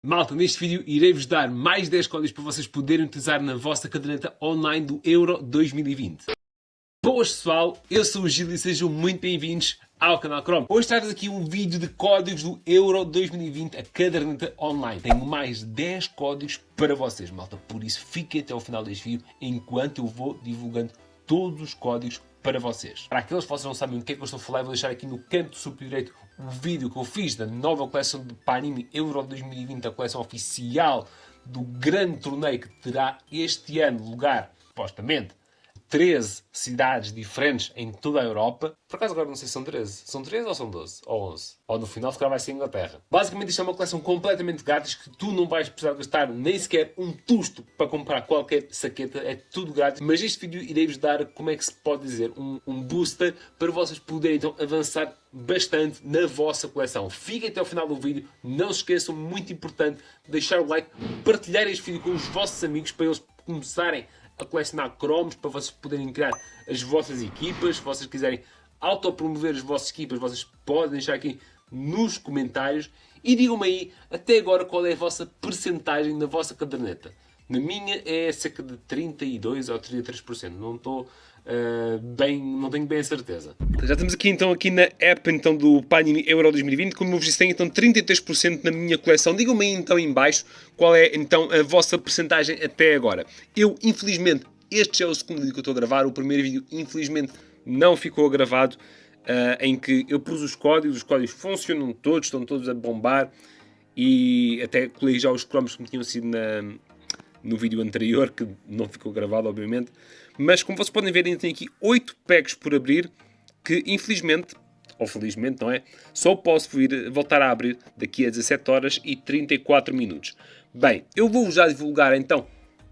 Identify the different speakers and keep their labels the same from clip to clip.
Speaker 1: Malta, neste vídeo irei-vos dar mais 10 códigos para vocês poderem utilizar na vossa caderneta online do Euro 2020. Boas pessoal, eu sou o Gil e sejam muito bem-vindos ao canal Chrome. Hoje trago-vos aqui um vídeo de códigos do Euro 2020, a caderneta online. Tenho mais 10 códigos para vocês, malta, por isso fiquem até ao final deste vídeo enquanto eu vou divulgando todos os códigos para vocês. Para aqueles que vocês não sabem do que é que eu estou a falar, vou deixar aqui no canto superior direito o vídeo que eu fiz da nova coleção de Panini Euro 2020, a coleção oficial do grande torneio que terá este ano lugar, supostamente, 13 cidades diferentes em toda a Europa. Por acaso agora não sei se são 13. São 13 ou são 12? Ou 11? Ou no final ficar vai ser Inglaterra. Basicamente isto é uma coleção completamente grátis que tu não vais precisar gastar nem sequer um tusto para comprar qualquer saqueta. É tudo grátis. Mas este vídeo irei-vos dar, como é que se pode dizer, um booster para vocês poderem então avançar bastante na vossa coleção. Fiquem até ao final do vídeo. Não se esqueçam, muito importante, deixar o like, partilhar este vídeo com os vossos amigos para eles começarem a colecionar cromos, para vocês poderem criar as vossas equipas. Se vocês quiserem autopromover as vossas equipas, vocês podem deixar aqui nos comentários. E digam-me aí, até agora, qual é a vossa percentagem na vossa caderneta. Na minha é cerca de 32% ou 33%. Não estou não tenho bem a certeza. Já estamos aqui então na app então, do Panini Euro 2020. Como eu vos disse, tenho então 33% na minha coleção. Digam-me aí então em baixo qual é então a vossa percentagem até agora. Eu, infelizmente, este já é o segundo vídeo que eu estou a gravar. O primeiro vídeo, infelizmente, não ficou gravado, em que eu pus os códigos funcionam todos, estão todos a bombar, e até colei já os cromos que me tinham sido no vídeo anterior, que não ficou gravado, obviamente. Mas, como vocês podem ver, ainda tem aqui 8 packs por abrir, que infelizmente, ou felizmente, não é? Só posso voltar a abrir daqui a 17 horas e 34 minutos. Bem, eu vou já divulgar então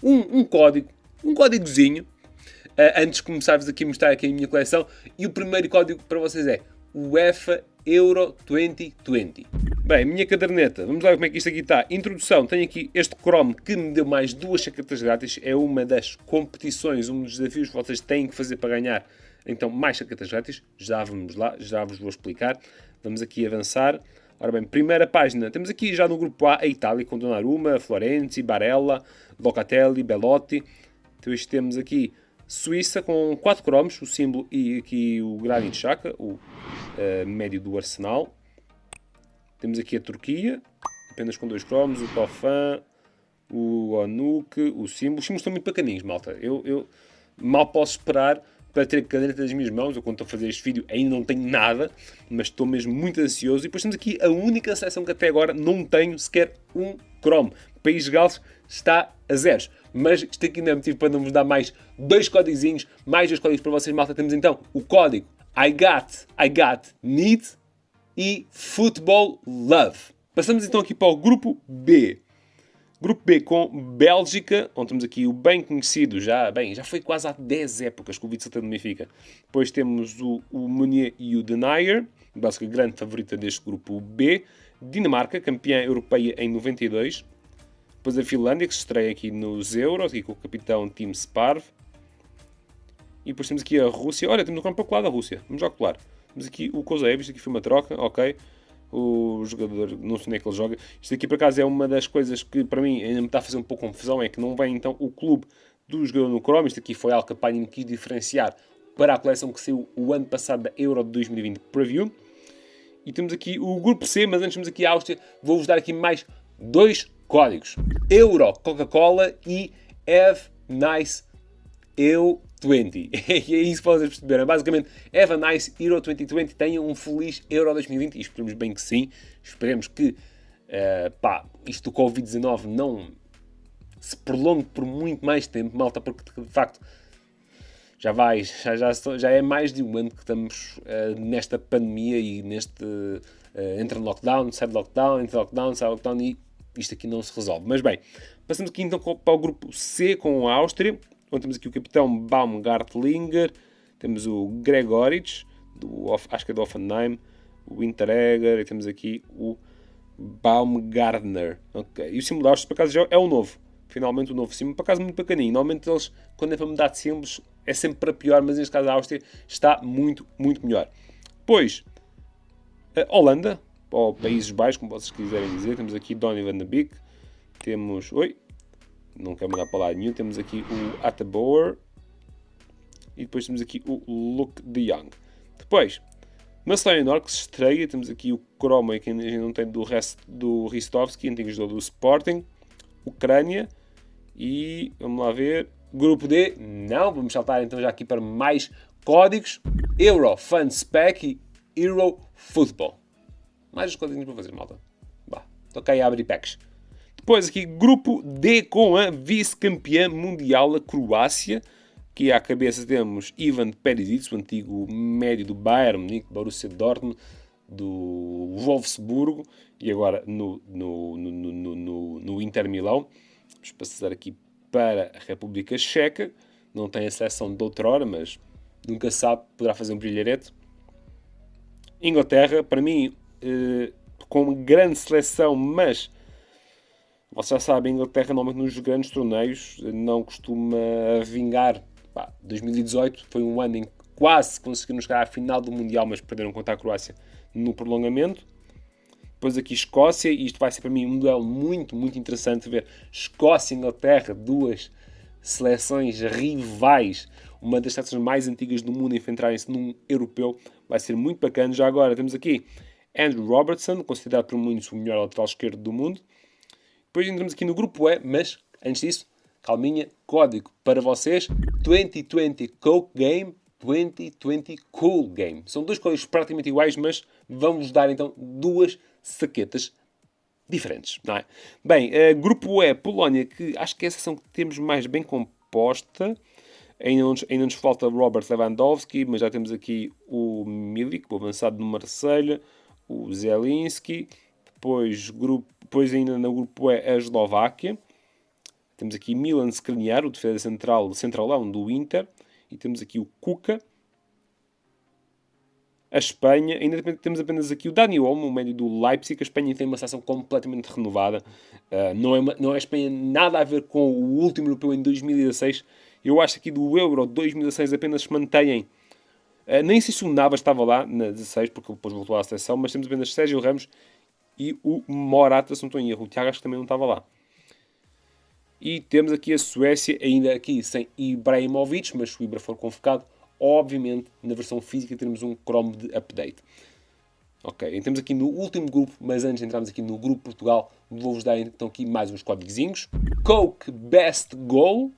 Speaker 1: um códigozinho, antes de começar-vos aqui a mostrar aqui a minha coleção. E o primeiro código para vocês é UEFA Euro 2020. Bem, minha caderneta, vamos lá ver como é que isto aqui está. Introdução, tenho aqui este Chrome que me deu mais 2 saquetas grátis. É uma das competições, um dos desafios que vocês têm que fazer para ganhar então mais saquetas grátis. Já vamos lá, já vos vou explicar. Vamos aqui avançar. Ora bem, primeira página, temos aqui já no grupo A Itália com Donnarumma, Florenzi, Barella, Locatelli, Belotti. Depois temos aqui Suíça com 4 cromos, o símbolo e aqui o Granit Xhaka, o médio do Arsenal. Temos aqui a Turquia, apenas com 2 cromos, o Tofan, o Onuk, o símbolo. Os símbolos estão muito bacaninhos, malta. Eu mal posso esperar para ter a caderneta das minhas mãos. Eu, quando estou a fazer este vídeo, ainda não tenho nada, mas estou mesmo muito ansioso. E depois temos aqui a única seleção que até agora não tenho sequer um cromo. País de Gales está a zeros. Mas isto aqui não é motivo para não vos dar mais 2 códigozinhos, mais 2 códigos para vocês, malta. Temos então o código I got, need e Football Love. Passamos então aqui para o grupo B. Grupo B com Bélgica, onde temos aqui o bem conhecido, já foi quase há 10 épocas que o Witsel tem no Benfica. Depois temos o Meunier e o Denayer, Bélgica grande favorita deste grupo B. Dinamarca, campeã europeia em 92. Depois a Finlândia, que se estreia aqui nos Euros, aqui com o capitão Tim Sparv. E depois temos aqui a Rússia. Olha, temos um campo para colar da Rússia. Vamos já colar. Temos aqui o Kozaev, isto aqui foi uma troca, ok. O jogador, não sei onde é que ele joga. Isto aqui, por acaso, é uma das coisas que, para mim, ainda me está a fazer um pouco confusão. É que não vem, então, o clube do jogador no Chrome. Isto aqui foi algo que a Panini quis diferenciar para a coleção que saiu o ano passado da Euro 2020 Preview. E temos aqui o grupo C, mas antes temos aqui a Áustria. Vou-vos dar aqui mais 2 códigos. Euro Coca-Cola e Have Nice EU 20. E é isso que vocês perceberam. Basicamente, Have a Nice Euro 2020. Tenham um feliz Euro 2020. E esperemos bem que sim. Esperemos que isto do Covid-19 não se prolongue por muito mais tempo, malta, porque de facto já é mais de um ano que estamos nesta pandemia e neste entre lockdown, sai lockdown, entre lockdown, sai lockdown, e isto aqui não se resolve. Mas bem, passamos aqui então para o grupo C com a Áustria, onde temos aqui o capitão Baumgartlinger, temos o Gregoritsch, acho que é do Offenheim, o Winteregger, e temos aqui o Baumgartner. Okay. E o símbolo da Áustria, por acaso, já é o novo. Finalmente o novo símbolo, por acaso muito bacaninho. Normalmente eles, quando é para mudar de símbolos, é sempre para pior, mas neste caso a Áustria está muito, muito melhor. Depois, a Holanda ou Países Baixos, como vocês quiserem dizer. Temos aqui Donny van de Beek, temos... Oi, não quero mandar para lá nenhum. Temos aqui o Attenborough e depois temos aqui o Luke de Jong. Depois, Macedónia Norte, que se estreia. Temos aqui o Chroma, que ainda não tem do Ristovski, antigo jogador do Sporting. Ucrânia e, vamos lá ver, Grupo D. Não, vamos saltar então já aqui para mais códigos. Euro Fun Spec e Euro Football. Mais os códigos para fazer, malta. Vá, toca aí a abrir packs. Depois aqui, Grupo D com a vice-campeã mundial, a Croácia. Aqui à cabeça temos Ivan Perisic, o antigo médio do Bayern Munique, Borussia Dortmund, do Wolfsburgo e agora no Inter Milão. Vamos passar aqui para a República Checa. Não tem a seleção de outrora, mas nunca sabe, poderá fazer um brilharete. Inglaterra, para mim, com uma grande seleção, mas vocês já sabem, a Inglaterra normalmente nos grandes torneios não costuma vingar. 2018 foi um ano em que quase conseguiram chegar à final do Mundial, mas perderam contra a Croácia no prolongamento. Depois aqui Escócia, e isto vai ser para mim um duelo muito, muito interessante ver Escócia e Inglaterra, duas seleções rivais, uma das seleções mais antigas do mundo, enfrentarem-se num europeu, vai ser muito bacana. Já agora temos aqui Andrew Robertson, considerado por muitos o melhor lateral esquerdo do mundo. Depois entramos aqui no grupo E, mas antes disso, calminha, código para vocês, 2020 Coke Game, 2020 Cool Game. São dois códigos praticamente iguais, mas vamos dar então duas saquetas diferentes, não é? Bem, grupo E, Polónia, que acho que é a seção que temos mais bem composta. Ainda nos falta Robert Lewandowski, mas já temos aqui o Milik, o avançado do Marselha, o Zelinski. Depois ainda no grupo E, a Eslováquia. Temos aqui Milan Skriniar, o defesa centralão do Inter. E temos aqui o Kuka. A Espanha, ainda temos apenas aqui o Dani Olmo, o médio do Leipzig. A Espanha tem uma seleção completamente renovada. Não é a Espanha nada a ver com o último europeu em 2016. Eu acho que aqui do Euro 2016 apenas se mantêm. Nem sei se o Navas estava lá na 16, porque ele depois voltou à seleção, mas temos apenas Sérgio Ramos e o Morata, se não estou em erro. O Thiago acho que também não estava lá. E temos aqui a Suécia, ainda aqui sem Ibrahimovic, mas se o Ibra for convocado, obviamente na versão física teremos um Chrome de update. Ok, entramos aqui no último grupo, mas antes de entrarmos aqui no grupo Portugal, vou-vos dar então aqui mais uns códigozinhos. Coke Best Goal,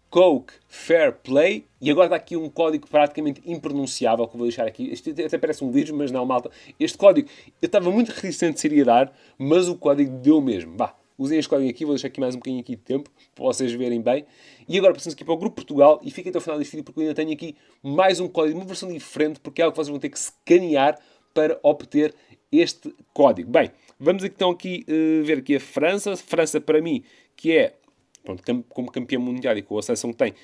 Speaker 1: Coke Fair Play, e agora está aqui um código praticamente impronunciável que eu vou deixar aqui. Este até parece um vírus, mas não, malta. Este código, eu estava muito reticente se iria dar, mas o código deu mesmo. Usem este código aqui, vou deixar aqui mais um bocadinho aqui de tempo, para vocês verem bem. E agora passamos aqui para o Grupo Portugal, e fiquem até o final deste vídeo, porque eu ainda tenho aqui mais um código, uma versão diferente, porque é algo que vocês vão ter que escanear para obter este código. Bem, vamos então aqui ver aqui a França. França, para mim, que é, pronto, como campeã mundial e com a seleção que tem,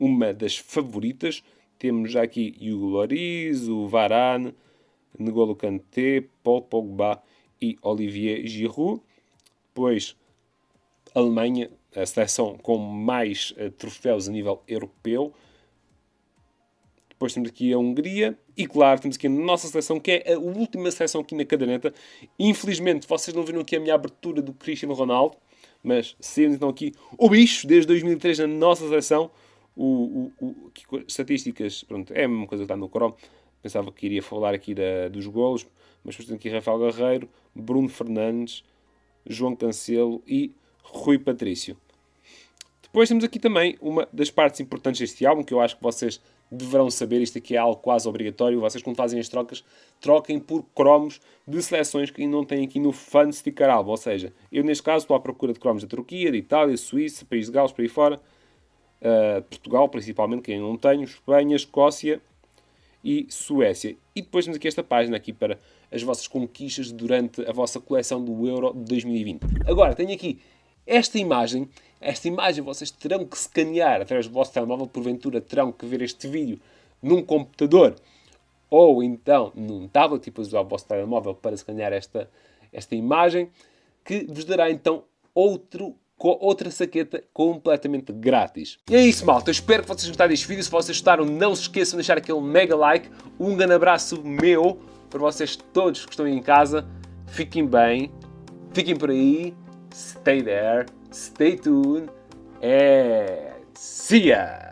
Speaker 1: uma das favoritas. Temos já aqui o Lloris, o Varane, N'Golo Kanté, Paul Pogba e Olivier Giroud. Depois, Alemanha, a seleção com mais troféus a nível europeu. Depois temos aqui a Hungria. E claro, temos aqui a nossa seleção, que é a última seleção aqui na caderneta. Infelizmente, vocês não viram aqui a minha abertura do Cristiano Ronaldo. Mas sendo então aqui o bicho, desde 2003 na nossa seleção. Estatísticas, pronto, é a mesma coisa que está no Chrome. Pensava que iria falar aqui dos golos. Mas depois temos aqui Rafael Guerreiro, Bruno Fernandes, João Cancelo e Rui Patrício. Depois temos aqui também uma das partes importantes deste álbum, que eu acho que vocês deverão saber. Isto aqui é algo quase obrigatório. Vocês, quando fazem as trocas, troquem por cromos de seleções que não têm aqui no Fun Sticker Album. Ou seja, eu neste caso estou à procura de cromos da Turquia, de Itália, Suíça, País de Gales, por aí fora. Portugal, principalmente, que eu não tenho. Espanha, Escócia e Suécia. E depois temos aqui esta página aqui para as vossas conquistas durante a vossa coleção do Euro de 2020. Agora, tenho aqui esta imagem. Esta imagem vocês terão que escanear através do vosso telemóvel. Porventura terão que ver este vídeo num computador ou então num tablet e depois usar o vosso telemóvel para escanear esta imagem, que vos dará então outra saqueta completamente grátis. E é isso, malta. Eu espero que vocês gostaram deste vídeo. Se vocês gostaram, não se esqueçam de deixar aquele mega like. Um grande abraço meu para vocês todos que estão aí em casa. fiquem bem, fiquem por aí, stay there, stay tuned, and see ya!